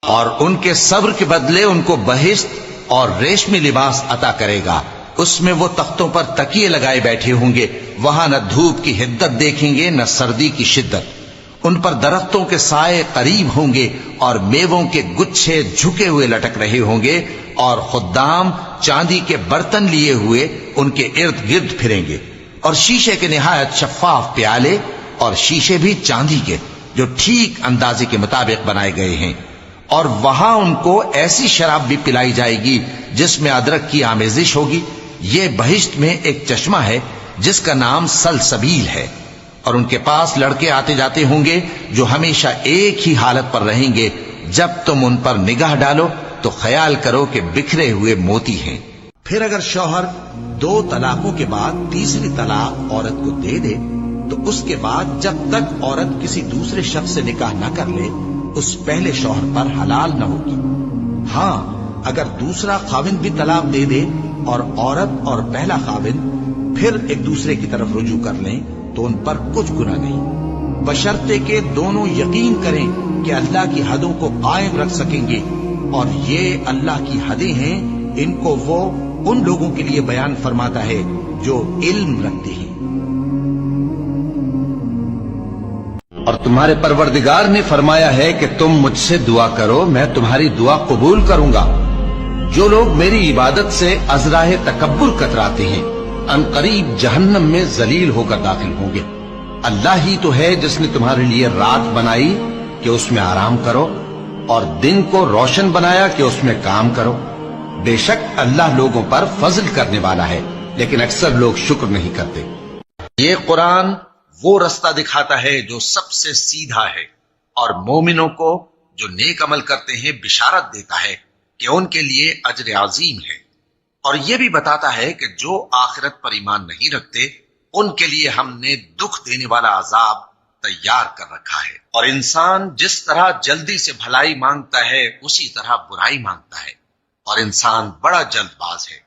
اور ان کے صبر کے بدلے ان کو بہشت اور ریشمی لباس عطا کرے گا، اس میں وہ تختوں پر تکیے لگائے بیٹھے ہوں گے، وہاں نہ دھوپ کی حدت دیکھیں گے نہ سردی کی شدت، ان پر درختوں کے سائے قریب ہوں گے اور میووں کے گچھے جھکے ہوئے لٹک رہے ہوں گے، اور خدام چاندی کے برتن لیے ہوئے ان کے ارد گرد پھریں گے، اور شیشے کے نہایت شفاف پیالے، اور شیشے بھی چاندی کے جو ٹھیک اندازے کے مطابق بنائے گئے ہیں، اور وہاں ان کو ایسی شراب بھی پلائی جائے گی جس میں ادرک کی آمیزش ہوگی۔ یہ بہشت میں ایک چشمہ ہے جس کا نام سلسبیل ہے، اور ان کے پاس لڑکے آتے جاتے ہوں گے جو ہمیشہ ایک ہی حالت پر رہیں گے، جب تم ان پر نگاہ ڈالو تو خیال کرو کہ بکھرے ہوئے موتی ہیں۔ پھر اگر شوہر 2 طلاقوں کے بعد تیسری طلاق عورت کو دے دے تو اس کے بعد جب تک عورت کسی دوسرے شخص سے نکاح نہ کر لے اس پہلے شوہر پر حلال نہ ہوگی۔ ہاں اگر دوسرا خاوند بھی طلاق دے دے اور عورت اور پہلا خاوند پھر ایک دوسرے کی طرف رجوع کر لیں تو ان پر کچھ گناہ نہیں، بشرطے کہ دونوں یقین کریں کہ اللہ کی حدوں کو قائم رکھ سکیں گے، اور یہ اللہ کی حدیں ہیں، ان کو وہ ان لوگوں کے لیے بیان فرماتا ہے جو علم رکھتے ہیں۔ اور تمہارے پروردگار نے فرمایا ہے کہ تم مجھ سے دعا کرو، میں تمہاری دعا قبول کروں گا۔ جو لوگ میری عبادت سے ازراہ تکبر کتراتے ہیں ان قریب جہنم میں ذلیل ہو کر داخل ہوں گے۔ اللہ ہی تو ہے جس نے تمہارے لیے رات بنائی کہ اس میں آرام کرو، اور دن کو روشن بنایا کہ اس میں کام کرو۔ بے شک اللہ لوگوں پر فضل کرنے والا ہے، لیکن اکثر لوگ شکر نہیں کرتے۔ یہ قرآن وہ رستہ دکھاتا ہے جو سب سے سیدھا ہے، اور مومنوں کو جو نیک عمل کرتے ہیں بشارت دیتا ہے کہ ان کے لیے اجر عظیم ہے، اور یہ بھی بتاتا ہے کہ جو آخرت پر ایمان نہیں رکھتے ان کے لیے ہم نے دکھ دینے والا عذاب تیار کر رکھا ہے۔ اور انسان جس طرح جلدی سے بھلائی مانگتا ہے اسی طرح برائی مانگتا ہے، اور انسان بڑا جلد باز ہے۔